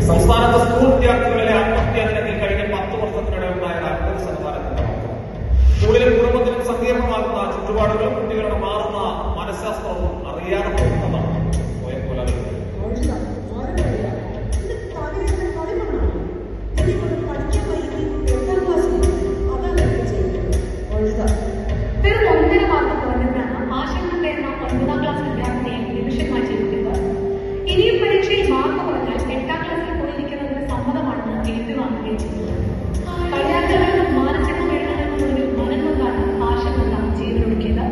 സംസ്ഥാനത്ത് സ്കൂൾ വിദ്യാർത്ഥികളിലെ ആത്മഹത്യാ നിരക്കിൽ കഴിഞ്ഞ 10 വർഷത്തിനിടെ ഉണ്ടായ 40% സ്കൂളിലും കുടുംബത്തിലും സങ്കീർണമാകുന്ന ചുറ്റുപാടുകളും കുട്ടികളുടെ മാറുന്ന മനഃശാസ്ത്രവും അറിയാതെ പോകുന്നതാണ് സ്വയം കൊലകൾ. ഇനിയും പരീക്ഷയിൽ മാർക്ക് കുറഞ്ഞാൽ 8ാം ക്ലാസ്സിൽ പോയിരിക്കുന്നതിന് സമ്മതമാണെന്ന് ഏറ്റുവാങ്ങുകയും ചെയ്തു. കളിയാട്ടങ്ങളും മാനസിക പീഡനങ്ങളും മുന്നിൽ മനംനൊന്താണ് ആശങ്ക ജീവനൊടുക്കിയത്.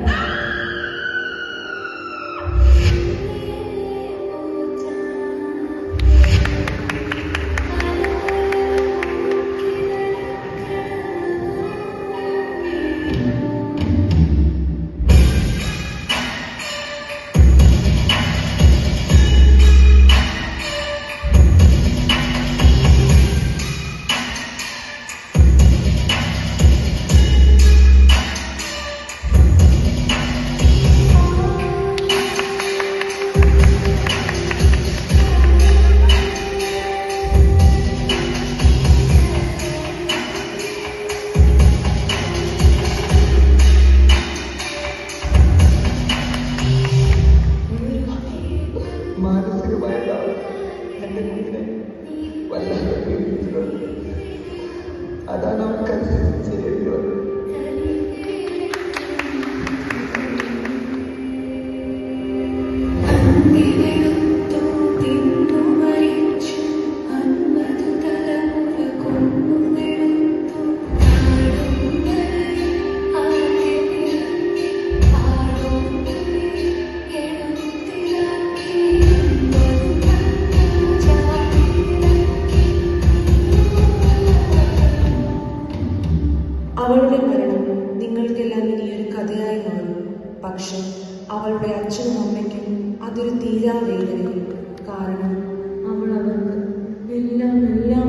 മാനസികമായ എന്റെ കുഞ്ഞിനെ വല്ലാതെ പീഡിപ്പിച്ചിട്ടുണ്ട്. അതാണ് അവർക്ക് ചെയ്യേണ്ടി വന്നത്. അവളുടെ മരണം നിങ്ങൾക്കെല്ലാം ഇനിയൊരു കഥയായി മാറും. പക്ഷെ അവളുടെ അച്ഛനും അമ്മയ്ക്കും അതൊരു തീരാ വേദനയും. കാരണം അവർക്ക് എല്ലാമാണ്.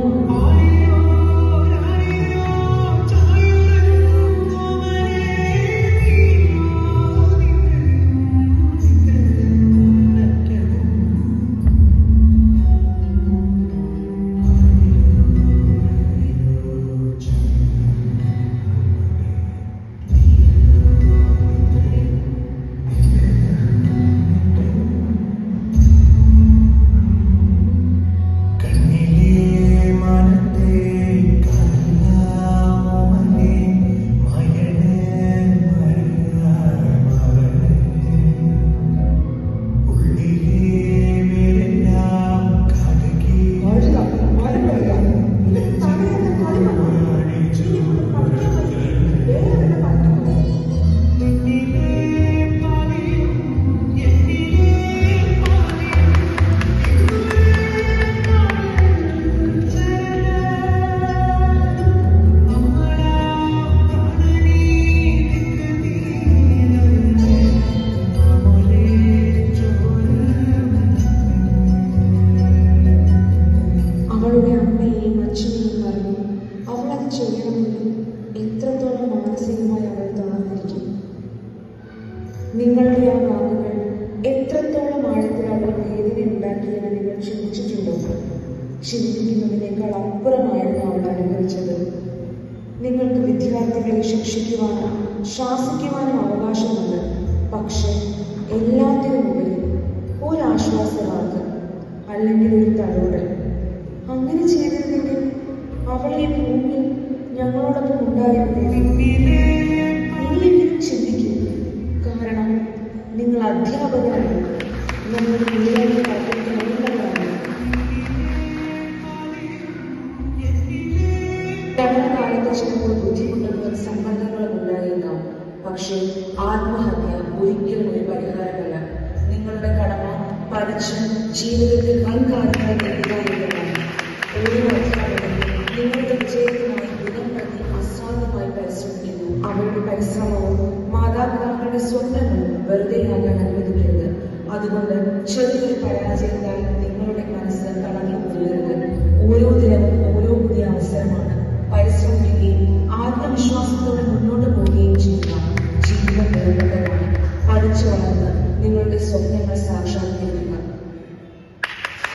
അവളുടെ അമ്മയെയും അച്ഛനെയും പറഞ്ഞു അവളത് ചെയ്യണമെങ്കിൽ എത്രത്തോളം മാനസികമായി അവൾ തളർന്നിരിക്കും. നിങ്ങളുടെ ആ വാക്കുകൾ എത്രത്തോളം ആഴത്തിൽ അവൾ വേദന ഉണ്ടാക്കിയെന്ന് നിങ്ങൾ ചിന്തിച്ചിട്ടുണ്ടോ? ചിന്തിക്കുന്നതിനേക്കാൾ അപ്പുറമായിരുന്നു അവൾ അനുഭവിച്ചത്. നിങ്ങൾക്ക് വിദ്യാർത്ഥികളെ ശിക്ഷിക്കുവാനും ശാസിക്കുവാനും അവകാശമുണ്ട്. പക്ഷെ എല്ലാത്തിനും ഉപരി ഒരാശ്വാസവാക്ക് അല്ലെങ്കിൽ ഒരു തലോടൽ. അങ്ങനെ ചെയ്തിരുന്നെങ്കിൽ അവളെ ഭൂമിയിൽ ഞങ്ങളോടൊപ്പം ഉണ്ടായിരുന്നില്ല. ഇനിയെങ്കിലും ചിന്തിക്കും. കാരണം നിങ്ങൾ അധ്യാപകരാണ്, നമ്മുടെ പിള്ളേരെ പഠിപ്പിക്കുന്നവരാണ്. പഠനകാലത്ത് ചിലപ്പോൾ ബുദ്ധിമുട്ടുകളും സമ്മർദ്ദങ്ങളും ഉണ്ടായേക്കാം. പക്ഷേ ആത്മഹത്യ ഒരിക്കലും ഒരു പരിഹാരമല്ല. നിങ്ങളുടെ കടമ പഠിച്ച് ജീവിതത്തിൽ വൻകാര്യങ്ങൾ നേടുക എന്നതാണ്. ഓരോ അധ്യാപകനും നിങ്ങളുടെ വിജയത്തിനായി ദിനംപ്രതി അസാധ്യമായി പരിശ്രമിക്കുന്നു. അവരുടെ പരിശ്രമവും മാതാപിതാക്കളുടെ സ്വപ്നങ്ങളും വെറുതെയാകാൻ അനുവദിക്കരുത്. അതുകൊണ്ട് ചെറിയൊരു പരാജയത്താൽ